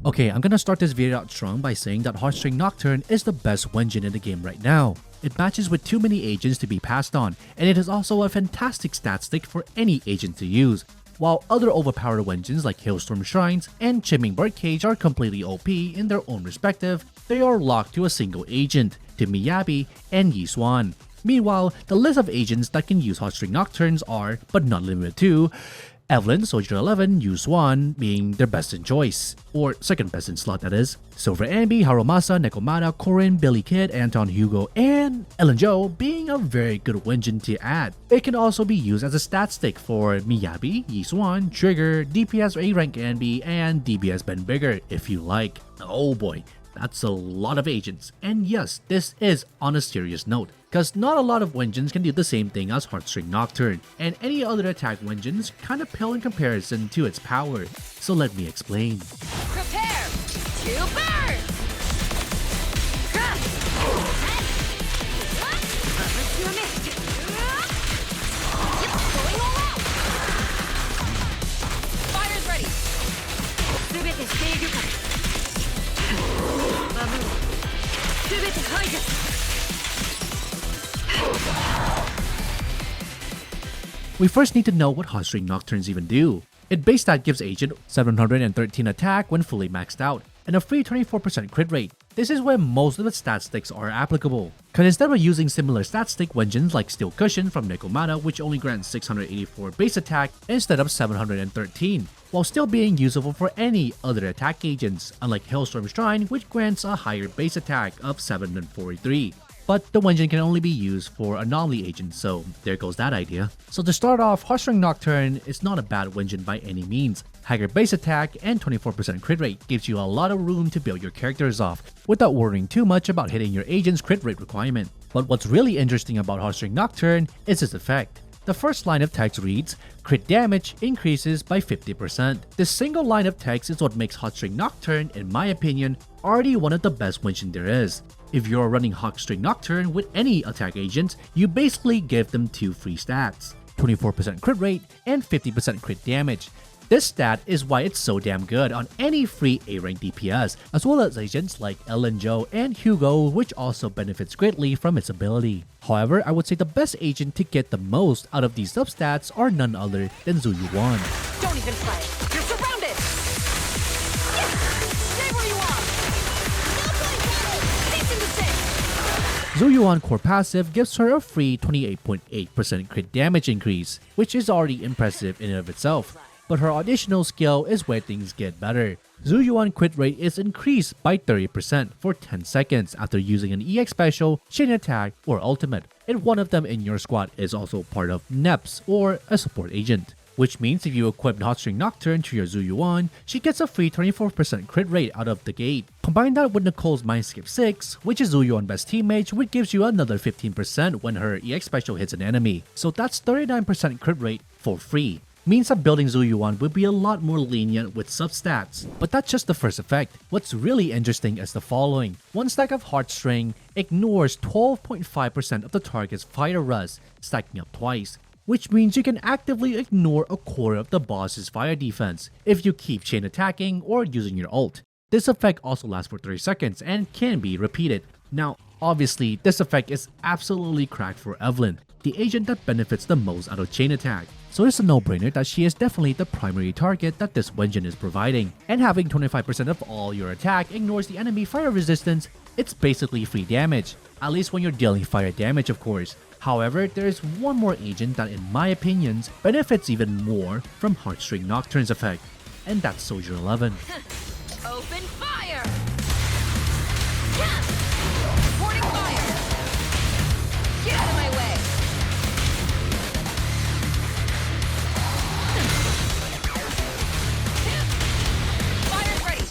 Okay, I'm gonna start this video out strong by saying that Heartstring Nocturne is the best Wengine in the game right now. It matches with too many agents to be passed on, and it is also a fantastic stat stick for any agent to use. While other overpowered Wengines like Hailstorm Shrines and Chimming Birdcage are completely OP in their own respective, they are locked to a single agent, to Miyabi and Yiswan. Meanwhile, the list of agents that can use Heartstring Nocturnes are, but not limited to, Evelyn, Soldier 11, Yuswan being their best in choice, or second best in slot that is, Silver Ambi, Harumasa, Nekomata, Corin, Billy Kid, Anton Hugo, and Ellen Jo being a very good Wengine to add. It can also be used as a stat stick for Miyabi, Yiswan, Trigger, DPS A rank Ambi, and DBS Ben Bigger if you like. Oh boy, that's a lot of agents. And yes, this is on a serious note, because not a lot of Wengines can do the same thing as Heartstring Nocturne, and any other attack Wengines kinda pale in comparison to its power. So let me explain. Prepare to burn! Going all out! Fire's ready! 全て制御下。バブー。全て排除。We first need to know what Heartstring Nocturnes even do. Its base stat gives agent 713 attack when fully maxed out, and a free 24% crit rate. This is where most of its stat sticks are applicable. Cause instead of using similar stat stick Wengines like Steel Cushion from Nekomata, which only grants 684 base attack instead of 713, while still being usable for any other attack agents, unlike Hailstorm Shrine, which grants a higher base attack of 743. But the Wengine can only be used for anomaly agents, so there goes that idea. So to start off, Heartstring Nocturne is not a bad Wengine by any means. Higher base attack and 24% crit rate gives you a lot of room to build your characters off, without worrying too much about hitting your agent's crit rate requirement. But what's really interesting about Heartstring Nocturne is its effect. The first line of text reads, crit damage increases by 50%. This single line of text is what makes Heartstring Nocturne, in my opinion, already one of the best Wengine there is. If you're running Heartstring Nocturne with any attack agent, you basically give them two free stats, 24% crit rate and 50% crit damage. This stat is why it's so damn good on any free A-rank DPS, as well as agents like Ellen Jo and Hugo, which also benefits greatly from its ability. However, I would say the best agent to get the most out of these substats are none other than Zuyuan. Don't even play! You're surrounded! Stay where you are! Cease and desist! Zuyuan core passive gives her a free 28.8% crit damage increase, which is already impressive in and of itself. But her additional skill is where things get better. Zuyuan crit rate is increased by 30% for 10 seconds after using an EX special, chain attack, or ultimate, and one of them in your squad is also part of NEPS or a support agent. Which means if you equip Heartstring Nocturne to your Zuyuan, she gets a free 24% crit rate out of the gate. Combine that with Nicole's Mind Skip 6, which is Zuyuan's best teammate, which gives you another 15% when her EX special hits an enemy. So that's 39% crit rate for free. Means that building Zuyuan will be a lot more lenient with substats. But that's just the first effect. What's really interesting is the following. One stack of Heartstring ignores 12.5% of the target's fire rust, stacking up twice, which means you can actively ignore a quarter of the boss's fire defense if you keep chain attacking or using your ult. This effect also lasts for 30 seconds and can be repeated. Now, obviously, this effect is absolutely cracked for Evelyn, the agent that benefits the most out of chain attack. So it's a no-brainer that she is definitely the primary target that this Wengine is providing. And having 25% of all your attack ignores the enemy fire resistance, it's basically free damage. At least when you're dealing fire damage, of course. However, there is one more agent that in my opinions benefits even more from Heartstring Nocturne's effect, and that's Soldier 11. Open fire! Reporting fire! Get out of my way! Fire's ready!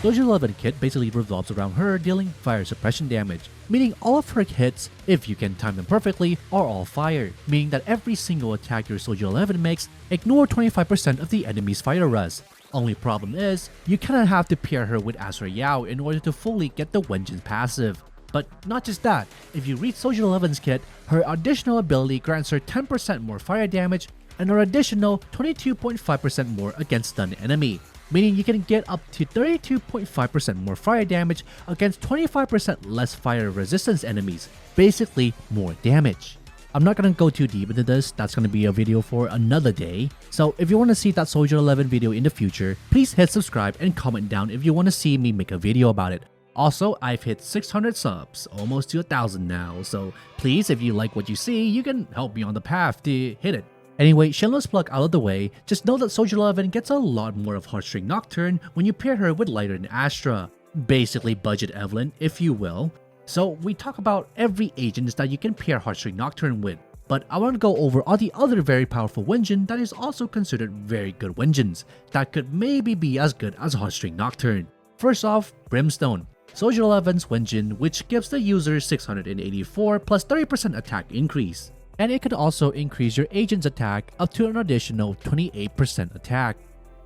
Soldier 11 kit basically revolves around her dealing fire suppression damage, meaning all of her hits, if you can time them perfectly, are all fire, meaning that every single attack your Soldier 11 makes ignore 25% of the enemy's fire rust. Only problem is, you kinda have to pair her with Azra Yao in order to fully get the Wengine's passive. But not just that, if you read Soldier 11's kit, her additional ability grants her 10% more fire damage and her additional 22.5% more against stun enemy. meaning you can get up to 32.5% more fire damage against 25% less fire resistance enemies, basically more damage. I'm not gonna go too deep into this, that's gonna be a video for another day. So if you wanna see that Soldier 11 video in the future, please hit subscribe and comment down if you wanna see me make a video about it. Also, I've hit 600 subs, almost to 1,000 now, so please, if you like what you see, you can help me on the path to hit it. Anyway, shameless plug out of the way, just know that Soldier 11 gets a lot more of Heartstring Nocturne when you pair her with Lighter and Astra. Basically budget Evelyn, if you will. So we talk about every agent that you can pair Heartstring Nocturne with, but I want to go over all the other very powerful Wengine that is also considered very good Wengines, that could maybe be as good as Heartstring Nocturne. First off, Brimstone. Soldier 11's Wengine, which gives the user 684 plus 30% attack increase. And it could also increase your agent's attack up to an additional 28% attack.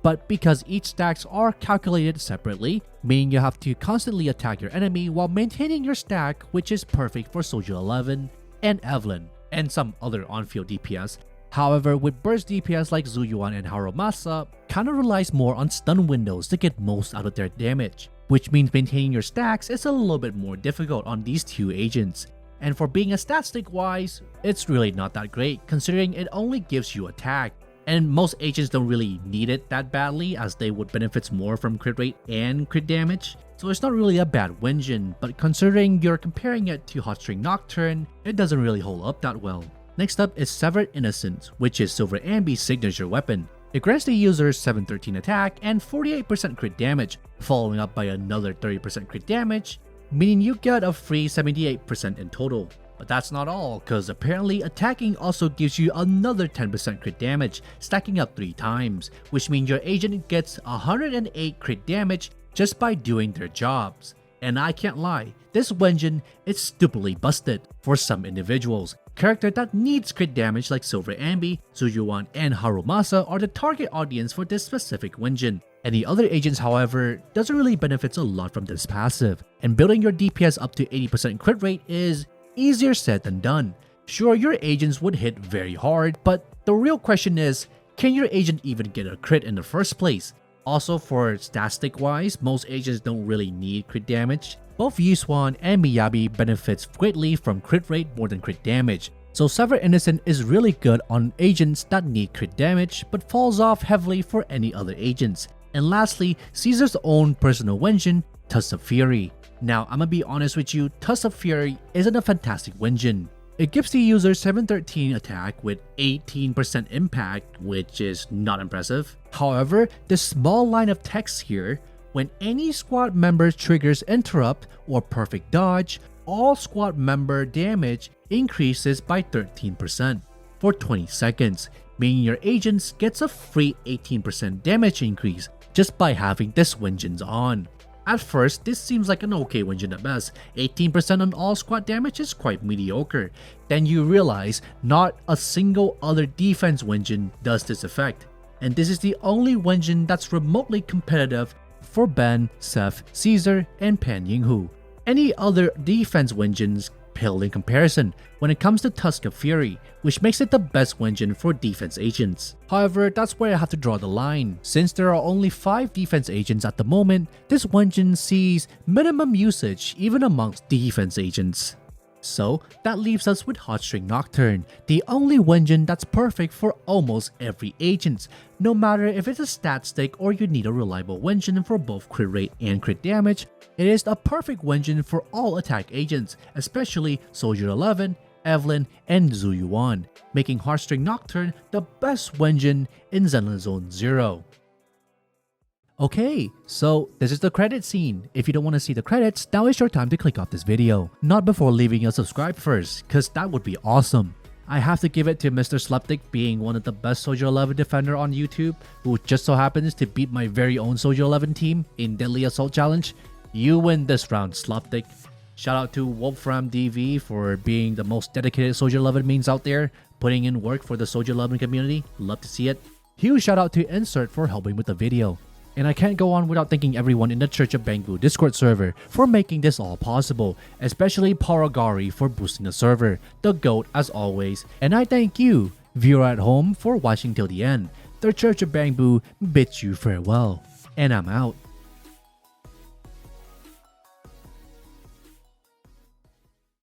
But because each stacks are calculated separately, meaning you have to constantly attack your enemy while maintaining your stack, which is perfect for Soldier 11 and Evelyn, and some other on-field DPS. However, with burst DPS like Zuyuan and Harumasa, kinda relies more on stun windows to get most out of their damage, which means maintaining your stacks is a little bit more difficult on these two agents. And for being a stat stick wise, it's really not that great considering it only gives you attack. And most agents don't really need it that badly as they would benefit more from crit rate and crit damage. So it's not really a bad Wengine, but considering you're comparing it to Heartstring Nocturne, it doesn't really hold up that well. Next up is Severed Innocence, which is Silver Ambi's signature weapon. It grants the user 713 attack and 48% crit damage, following up by another 30% crit damage, meaning you get a free 78% in total. But that's not all, cause apparently attacking also gives you another 10% crit damage, stacking up 3 times, which means your agent gets 108 crit damage just by doing their jobs. And I can't lie, this Wengine is stupidly busted for some individuals. Character that needs crit damage like Silver Ambi, Zuyuan, and Harumasa are the target audience for this specific Wengine. Any other agents, however, doesn't really benefit a lot from this passive, and building your DPS up to 80% crit rate is easier said than done. Sure, your agents would hit very hard, but the real question is, can your agent even get a crit in the first place? Also, for statistic wise, most agents don't really need crit damage. Both Yuswan and Miyabi benefits greatly from crit rate more than crit damage. So Severed Innocent is really good on agents that need crit damage, but falls off heavily for any other agents. And lastly, Caesar's own personal Wengine, Tusks of Fury. Now, I'm gonna be honest with you, Tusks of Fury isn't a fantastic Wengine. It gives the user 713 attack with 18% impact, which is not impressive. However, the small line of text here, when any squad member triggers interrupt or perfect dodge, all squad member damage increases by 13% for 20 seconds, meaning your agents gets a free 18% damage increase just by having this Wengine on. At first, this seems like an okay Wengine at best. 18% on all squad damage is quite mediocre. Then you realize not a single other defense Wengine does this effect. And this is the only Wengine that's remotely competitive for Ben, Seth, Caesar, and Pan Yinghu. Any other defense Wengines pale in comparison when it comes to Tusks of Fury, which makes it the best Wengine for defense agents. However, that's where I have to draw the line. Since there are only 5 defense agents at the moment, this Wengine sees minimum usage even amongst defense agents. So that leaves us with Heartstring Nocturne, the only Wengine that's perfect for almost every agent, no matter if it's a stat stick or you need a reliable Wengine for both crit rate and crit damage. It is a perfect Wengine for all attack agents, especially Soldier 11, Evelyn, and Zuyuan, making Heartstring Nocturne the best Wengine in Zenless Zone 0. Okay, so this is the credit scene. If you don't want to see the credits, now is your time to click off this video. Not before leaving a subscribe first, cause that would be awesome. I have to give it to Mr. Slapdick being one of the best Soldier 11 defender on YouTube, who just so happens to beat my very own Soldier 11 team in Deadly Assault Challenge. You win this round, Slapdick. Shout out to Wolfram DV for being the most dedicated Soldier 11 mains out there, putting in work for the Soldier 11 community. Love to see it. Huge shout out to Insert for helping with the video. And I can't go on without thanking everyone in the Church of BANGBOO Discord server for making this all possible, especially Paragari for boosting the server, the GOAT as always, and I thank you, viewer at home, for watching till the end. The Church of BANGBOO bids you farewell. and I'm out.